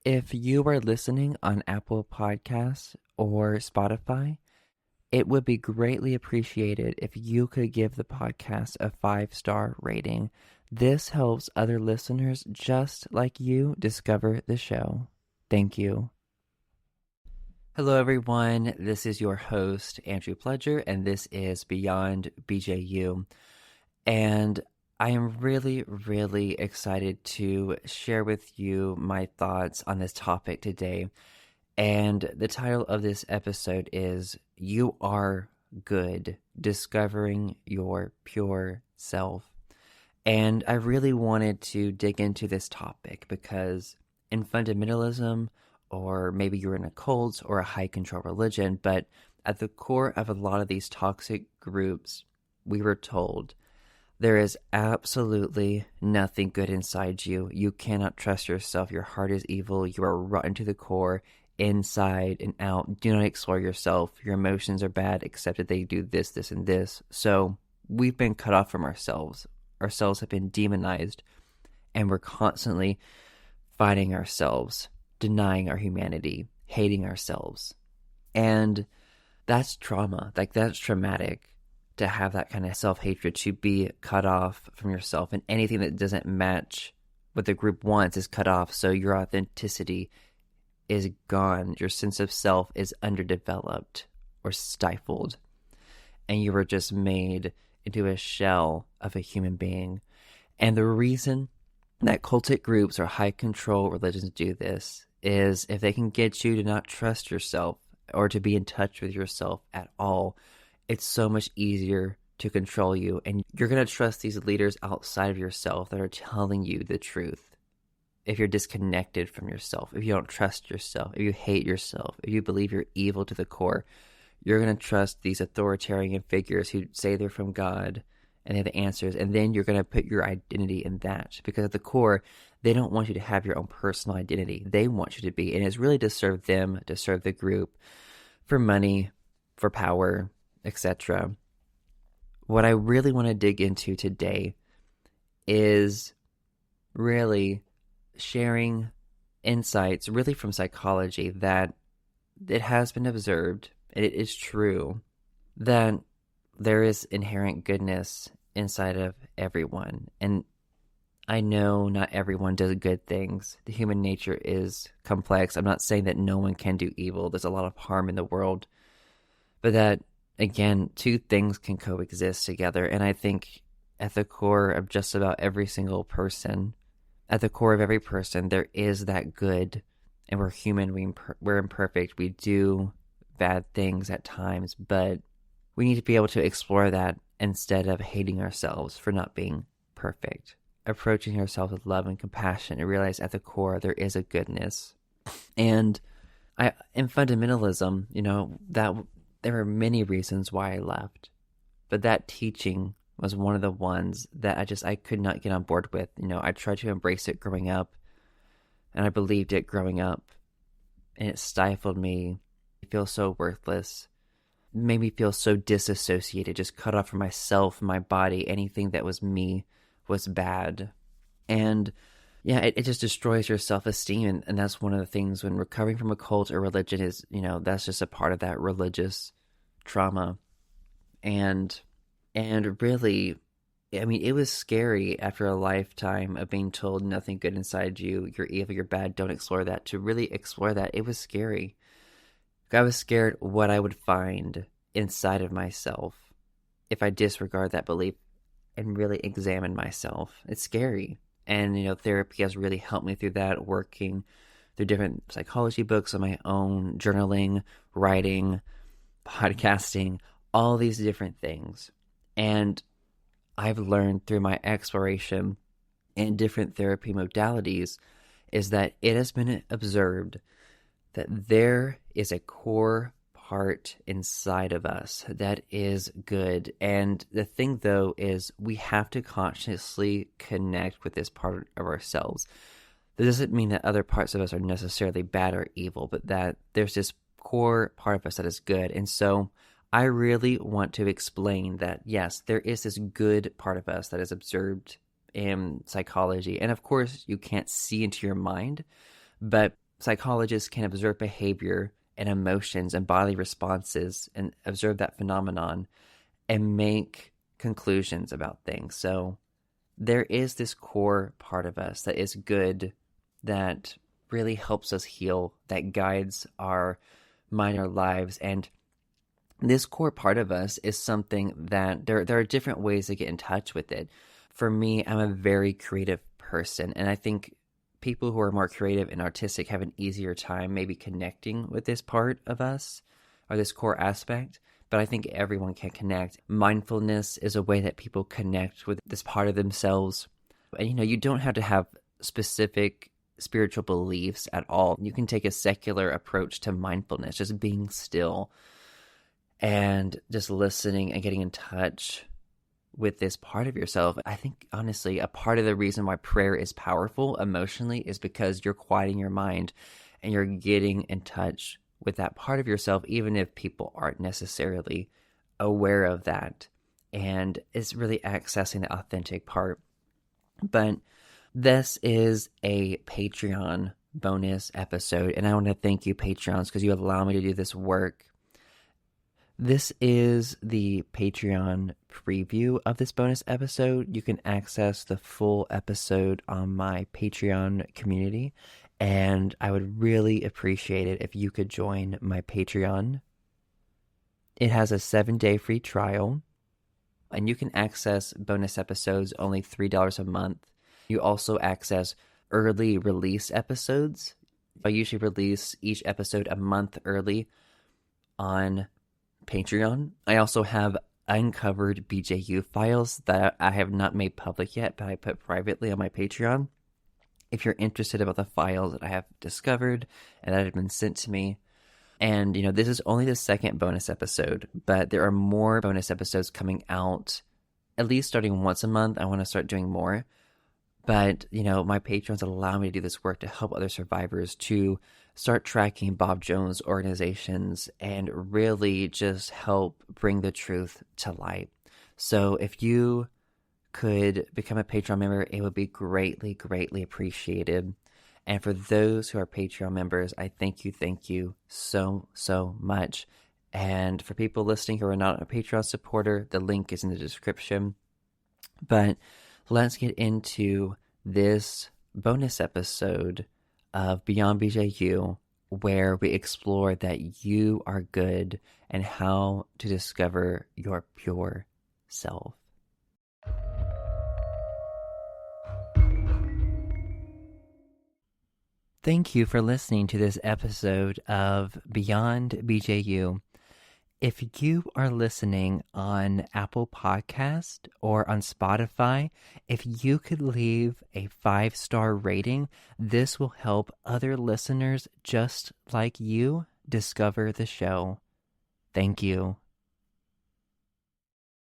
If you are listening on Apple Podcasts or Spotify, it would be greatly appreciated if you could give the podcast a 5-star rating. This helps other listeners just like you discover the show. Thank you. Hello, everyone. This is your host, Andrew Pledger, and this is Beyond BJU. And I am really, really excited to share with you my thoughts on this topic today. And the title of this episode is You Are Good, Discovering Your Pure Self. And I really wanted to dig into this topic because in fundamentalism, or maybe you're in a cult or a high control religion, but at the core of a lot of these toxic groups, we were told there is absolutely nothing good inside you. You cannot trust yourself. Your heart is evil. You are rotten to the core, inside and out. Do not explore yourself. Your emotions are bad, except that they do this, this, and this. So we've been cut off from ourselves. Ourselves have been demonized, and we're constantly fighting ourselves, denying our humanity, hating ourselves. And that's trauma. Like, that's traumatic to have that kind of self-hatred, to be cut off from yourself, and anything that doesn't match what the group wants is cut off. So your authenticity is gone. Your sense of self is underdeveloped or stifled, and you were just made into a shell of a human being. And the reason that cultic groups or high control religions do this is if they can get you to not trust yourself or to be in touch with yourself at all, it's so much easier to control you. And you're going to trust these leaders outside of yourself that are telling you the truth. If you're disconnected from yourself, if you don't trust yourself, if you hate yourself, if you believe you're evil to the core, you're going to trust these authoritarian figures who say they're from God and they have the answers. And then you're going to put your identity in that, because at the core, they don't want you to have your own personal identity. They want you to be, and it's really to serve them, to serve the group, for money, for power, etc. What I really want to dig into today is really sharing insights, really from psychology, that it has been observed, and it is true, that there is inherent goodness inside of everyone. And I know not everyone does good things. The human nature is complex. I'm not saying that no one can do evil. There's a lot of harm in the world. But that, again, two things can coexist together. And I think at the core of just about every single person, at the core of every person, there is that good. And we're human, we're imperfect, we do bad things at times, but we need to be able to explore that instead of hating ourselves for not being perfect. Approaching ourselves with love and compassion, and realize at the core there is a goodness. And in fundamentalism, that there are many reasons why I left, but that teaching was one of the ones that I could not get on board with. I tried to embrace it growing up, and I believed it growing up, and it stifled me. I feel so worthless. It made me feel so disassociated, just cut off from myself, my body. Anything that was me was bad. And yeah, it just destroys your self-esteem. And that's one of the things when recovering from a cult or religion is, that's just a part of that religious trauma. And really, I mean, it was scary after a lifetime of being told nothing good inside you, you're evil, you're bad, don't explore that, to really explore that. It was scary. I was scared what I would find inside of myself if I disregard that belief and really examine myself. It's scary. And, therapy has really helped me through that, working through different psychology books on my own, journaling, writing, podcasting, all these different things. And I've learned through my exploration in different therapy modalities is that it has been observed that there is a core part inside of us that is good. And the thing, though, is we have to consciously connect with this part of ourselves. That doesn't mean that other parts of us are necessarily bad or evil, but that there's this core part of us that is good. And so I really want to explain that, yes, there is this good part of us that is observed in psychology. And of course, you can't see into your mind, but psychologists can observe behavior and emotions and bodily responses and observe that phenomenon and make conclusions about things. So there is this core part of us that is good, that really helps us heal, that guides our mind, our lives. And this core part of us is something that there are different ways to get in touch with it. For me, I'm a very creative person, and I think people who are more creative and artistic have an easier time maybe connecting with this part of us or this core aspect. But I think everyone can connect. Mindfulness is a way that people connect with this part of themselves. And you don't have to have specific spiritual beliefs at all. You can take a secular approach to mindfulness, just being still and just listening and getting in touch with this part of yourself. I think, honestly, a part of the reason why prayer is powerful emotionally is because you're quieting your mind and you're getting in touch with that part of yourself, even if people aren't necessarily aware of that. And it's really accessing the authentic part. But this is a Patreon bonus episode, and I want to thank you, Patreons, because you allow me to do this work. This is the Patreon preview of this bonus episode. You can access the full episode on my Patreon community, and I would really appreciate it if you could join my Patreon. It has a 7-day free trial, and you can access bonus episodes only $3 a month. You also access early release episodes. I usually release each episode a month early on Patreon. I also have uncovered BJU files that I have not made public yet, but I put privately on my Patreon. If you're interested about the files that I have discovered and that have been sent to me. And, this is only the second bonus episode, but there are more bonus episodes coming out, at least starting once a month. I want to start doing more. But, my patrons allow me to do this work to help other survivors, to start tracking Bob Jones organizations and really just help bring the truth to light. So if you could become a Patreon member, it would be greatly, greatly appreciated. And for those who are Patreon members, I thank you so, so much. And for people listening who are not a Patreon supporter, the link is in the description. But let's get into this bonus episode of Beyond BJU, where we explore that you are good and how to discover your pure self. Thank you for listening to this episode of Beyond BJU. If you are listening on Apple Podcast or on Spotify, if you could leave a 5-star rating, this will help other listeners just like you discover the show. Thank you.